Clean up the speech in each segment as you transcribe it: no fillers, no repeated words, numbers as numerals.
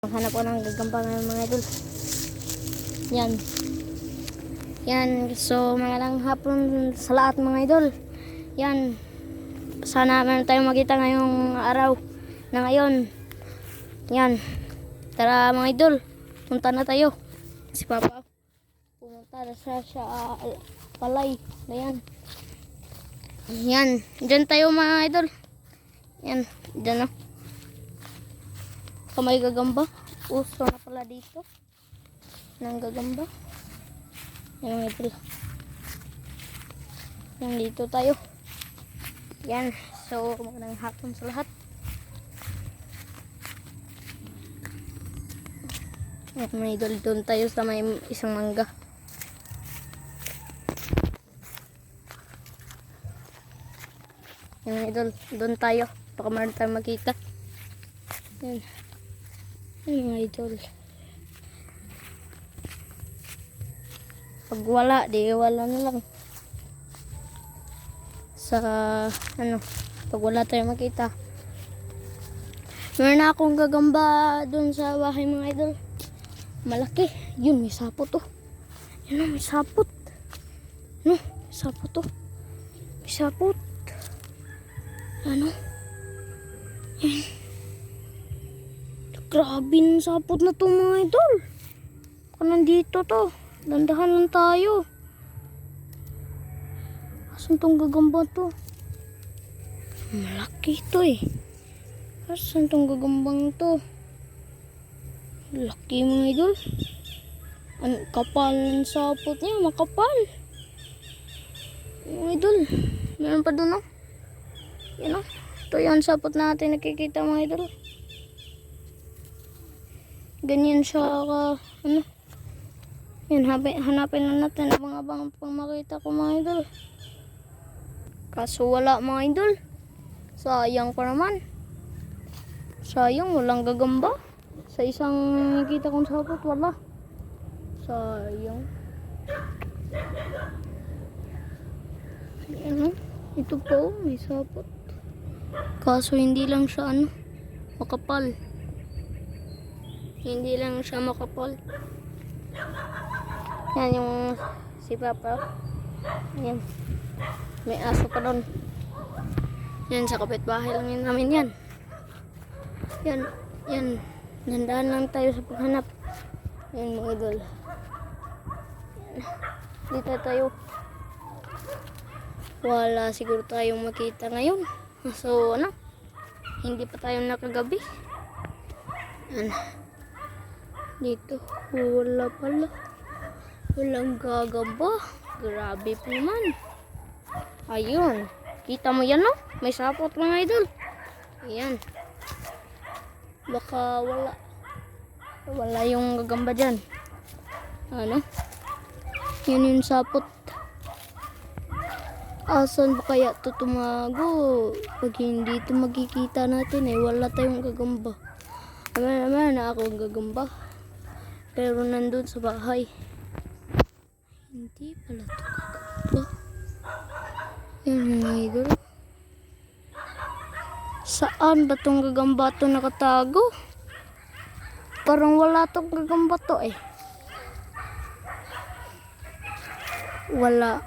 Maghanap ko ng gagamba ngayon mga idol. Yan. Yan. So magandang hapon sa lahat mga idol. Yan. Sana meron tayong makita ngayong araw na ngayon. Yan. Tara mga idol. Punta na tayo. Si Papa. Pumunta na siya palay. Ayan. Yan. Diyan tayo mga idol. Yan. Diyan o. Kamay gagamba. Uso na pala dito. Nang gagamba. Yan mga idol. Yan dito tayo. Yan. So magandang hapon sa lahat. Yan mga idol. Doon tayo sa may isang mangga. Yan mga idol. Doon tayo. Baka meron tayong makita. Yan. Yan mga idol. Pag wala, di wala na lang. Sa pag wala tayong makita. Meron na akong gagamba doon sa bahay mga idol. Malaki. Yun, may sapot to. Yun o, may sapot. No, may sapot to. May sapot. Ano? Yan. Grabe ng sapot na to mga idol. Baka nandito to. Dandahan lang tayo. Asan tong gagamba to? Malaki to eh. Asan tong gagambang to? Laki mga idol. Ang kapal ng sapot niya. Makapal. Mga idol. Meron pa doon oh. Yan oh. Ito yung sapot natin nakikita mga idol. Ganyan siya yan, hanapin na natin abang-abang pang makita ko mga idol. Kaso wala mga idol. Sayang pa naman. Sayang, walang gagamba. Sa isang nakita kong sapot, wala. Sayang. Ano? Ito po, may sapot. Kaso hindi lang siya makapal. Hindi lang siya makapal. Yan yung si Papa. Yan. May aso pa doon. Yan sa kapitbahay lang yun namin yan. Yan. Yan. Nandahan lang tayo sa paghanap. Yan mga idol. Yan. Dito tayo. Wala siguro tayong makita ngayon. So hindi pa tayo nakagabi. Yan. Dito, wala pala. Walang gagamba. Grabe po naman. Ayun. Kita mo yan no? May sapot mga idol. Ayan. Baka wala. Wala yung gagamba dyan. Ano? Yan yung sapot. Asan ba kaya ito tumago? Pag hindi ito magkikita natin wala tayong gagamba. Naman na akong gagamba. Pero nandun sa bahay. Hindi pala ito gagamba. Yan mga idol. Saan ba itong gagamba ito nakatago? Parang wala itong gagamba ito Wala.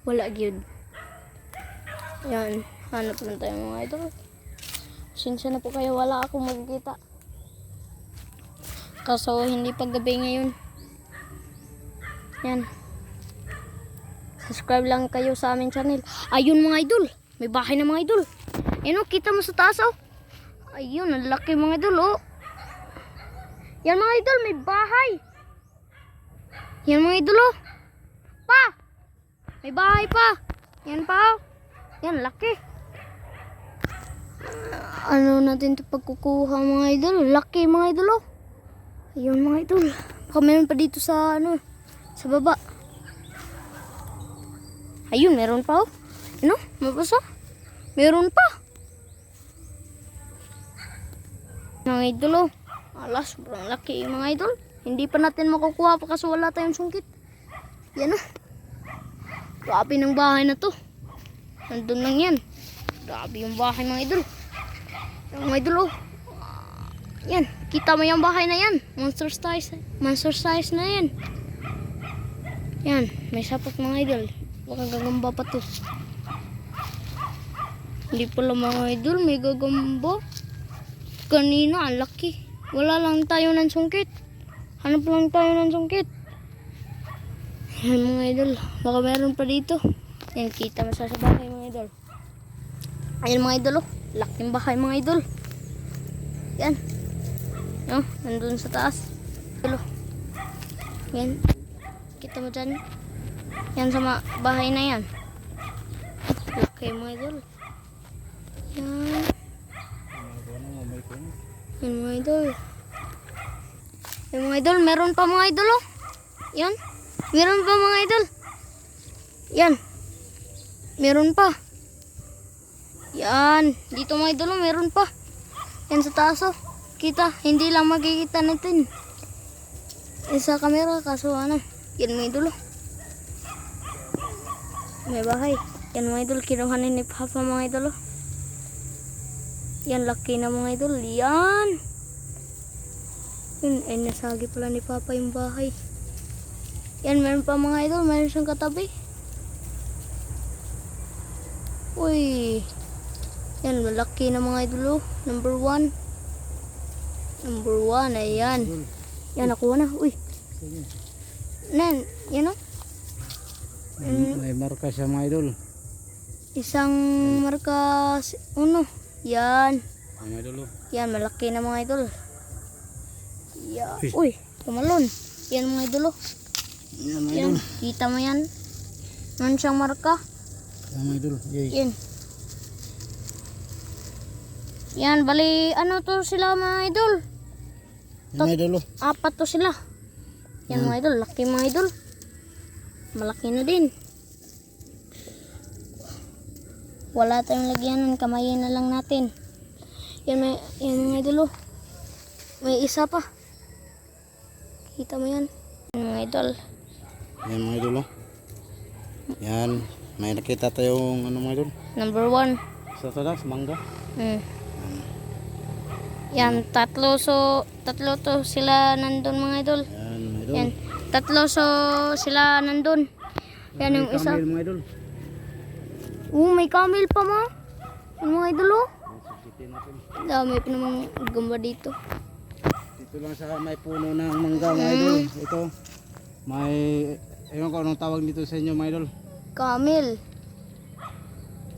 Wala gyud. Yan. Hanap lang tayo mga idol. Sinsya na po kayo. Wala akong magkikita. Kaso hindi pa gabi ngayon. Yan. Subscribe lang kayo sa aming channel. Ayun mga idol. May bahay na mga idol. Ayun kita mo sa taas Ayun, ang laki mga idol Yan mga idol, may bahay. Yan mga idol Pa! May bahay pa. Yan pa Yan, laki. Ano natin ito pagkukuha mga idol? Laki mga idol Ayun mga idol. Baka meron pa dito sa sa baba. Ayun, meron pa mabasa. Meron pa. Mga idol alas, sobrang laki mga idol. Hindi pa natin makukuha pa kasi wala tayong sungkit. Yan Grabe ng bahay na to. Nandun lang yan. Grabe yung bahay mga idol. Yung mga idol Yan. Kita mo yung bahay na yan. Monster size. Monster size na yan. Yan. May sapot mga idol. Baka gagamba pa to. Hindi pala mga idol. May gagamba. Kanina, ang laki. Wala lang tayo ng sungkit. Hanap lang tayo ng sungkit. Yan mga idol. Baka meron pa dito. Yan, kita mo sa bahay mga idol. Ayan mga idol. Oh. Laking bahay mga idol. Yan. No, nandun sa taas. Idol. Yan. Kita mo dyan. Yan sa bahay na yan. Laki mga idol. Yan. Yan mga idol. Yan mga idol. Meron pa mga idol. Oh. Yan. Meron pa mga idol. Yan. Meron pa. Yan. Dito mga idol. Meron pa. Yan sa taas. Oh. Kita. Hindi lang makikita natin. Yan sa camera. Kaso ano. Yan mga idol. Oh. May bahay. Yan mga idol. Kinuhanin ni Papa mga idol. Oh. Yan. Laki na mga idol. Yan. Yun. Ay nasagi pala ni Papa yung bahay. Yan, meron pa mga idol. Meron siyang katabi. Uy. Yan, malaki na mga idol. Oh. Number 1. Number 1. Ayan. Yan, nakuha na. Uy. Nan, yan o. May marka siya mga idol. Isang marka. Uno. Yan. Mga idol. Yan, malaki na mga idol. Yan. Uy, tumalon. Yan mga idol. Oh. Yan mga Yan, idol. kita mo yan. Meron siyang marka. Yan mga idol. Yay. Yan. Yan, bali, ano to sila mga idol? Yan mga idol. 4 to sila. Yan mga idol, laki mga idol. Malaki na din. Wala tayong lagyanan, kamayin na lang natin. Yan, yan mga idol. Oh. May isa pa. Kita mo yan. Yan mga idol. Yan mga idol. Yan. May nakita tayong ano mga idol. Number 1. Sa tadas, mangga. Yan, tatlo to sila nandun mga idol. Yan mga idol. Yan, tatlo sila nandun. Yan yung May isa. camel, mga idol. May camel pa mo. Yung mga idol oh. Sikitin natin. Dami pa namang gamba dito. Dito lang sa may puno ng mangga mga idol. Ito. May, ewan ko anong tawag dito sa inyo mga idol. Camel.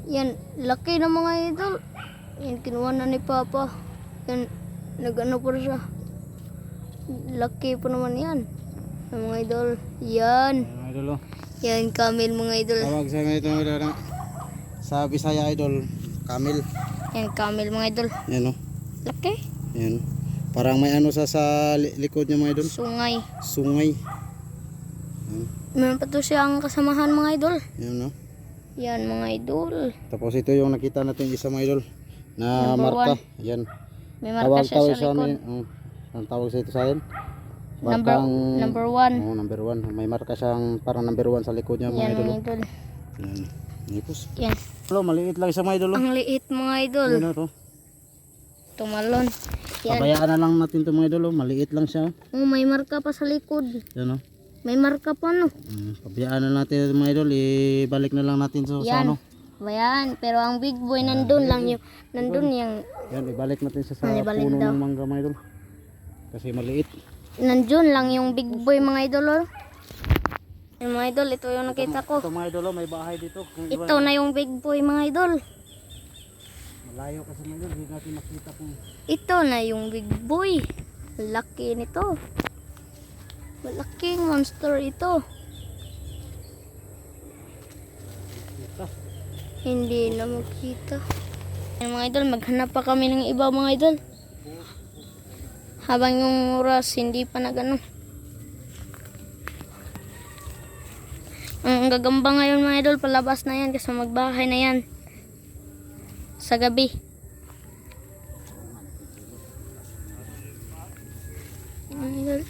Yan, laki na mga idol. Yan, kinuha na ni Papa. Yan, nag-ano pa siya. Laki pa naman yan. Yan, mga idol. Yan. Yan mga idol. Yan, camel mga idol. Tawag sa mga idol na sa Bisaya idol, camel. Yan, camel mga idol. Yan o. Laki. Yan. Parang may ano sa likod niya mga idol. Sungay. Sungay. Yan. Meron pa to siyang kasamahan mga idol. Yan no. Yan mga idol. Tapos ito yung nakita natin isa mga idol na Number marka. 1. Yan. May marka siya sa likod. amin. Ang tawag sa ito sa akin. Number 1. Oh, number 1. May marka siyang parang number 1 sa likod niya mga Yan idol. mga idol. Yan. Nipos. Yan. Hello, maliit lang isa mga idol. Ang liit mga idol. Yan to. Tumalon. Yan. Pabayaan na lang natin to mga idol. Maliit lang siya. May marka pa sa likod. Yan o. May marka pa no. Pabayaan na natin mga idol. Ibalik na lang natin sa Yan. ano. Bayan, pero ang big boy nandun lang yung nandun yung Yan, ibalik natin sa Ibalik puno daw. ng mangga mga idol. Kasi maliit. nandun lang yung big boy mga idol. Oh. Yung mga idol, ito yung nakita ko. Ito mga idol, may bahay dito. Ito na yung big boy mga idol. Malayo kasi mga idol, hindi natin makita kung Ito na yung big boy. Laki nito. Malaking monster ito. Hindi na makita. Yung mga idol, maghanap pa kami ng iba mga idol. Habang yung oras hindi pa nagano. Ang gagamba ngayon mga idol, palabas na yan kasi magbahay na yan. Sa gabi. Mga idol.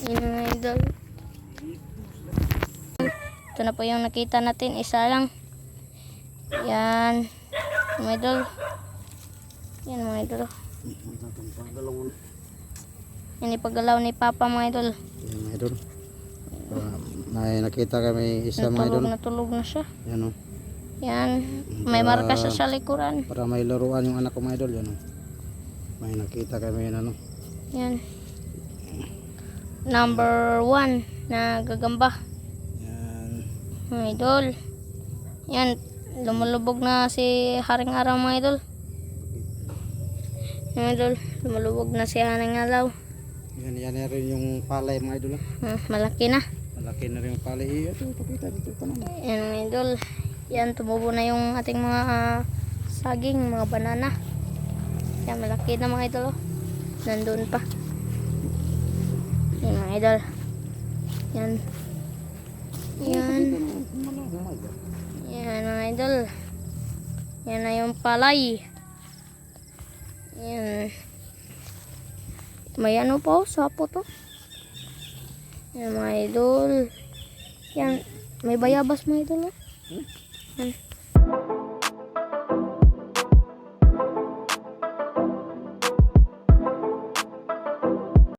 Yun mga idol. Ito na po yung nakita natin. Isa lang. Yan. Mga idol. Yan mga idol. Oh. Pagdalawon. Yan ipagalaw ni Papa mga idol. Yan mga idol. May nakita kami isa mga idol. Natulog na siya. Yan o. Yan. May marka siya sa likuran. Para may laruan yung anak ko mga idol. Yan o. May nakita kami yan ano. Yan. Number 1 na gagamba. Yan. Mga idol. Yan. Lumulubog na si Haring Araw mga idol. Mga idol. Lumulubog na si Haring Araw. Yan rin yung palay mga idol. Malaki na. Malaki na rin yung palay. Ito, pakita dito ka naman. Yan mga idol. Yan. Tumubo na yung ating mga saging, mga banana. Yan. Malaki na mga idol. Oh. Nandun pa. Yan mga idol. Yan. Yan. Yan mga idol. Yan na yung palay. Yan. May ano pa oh, sapo to. Yan mga idol. Yan. May bayabas mga idol. Oh. Yan.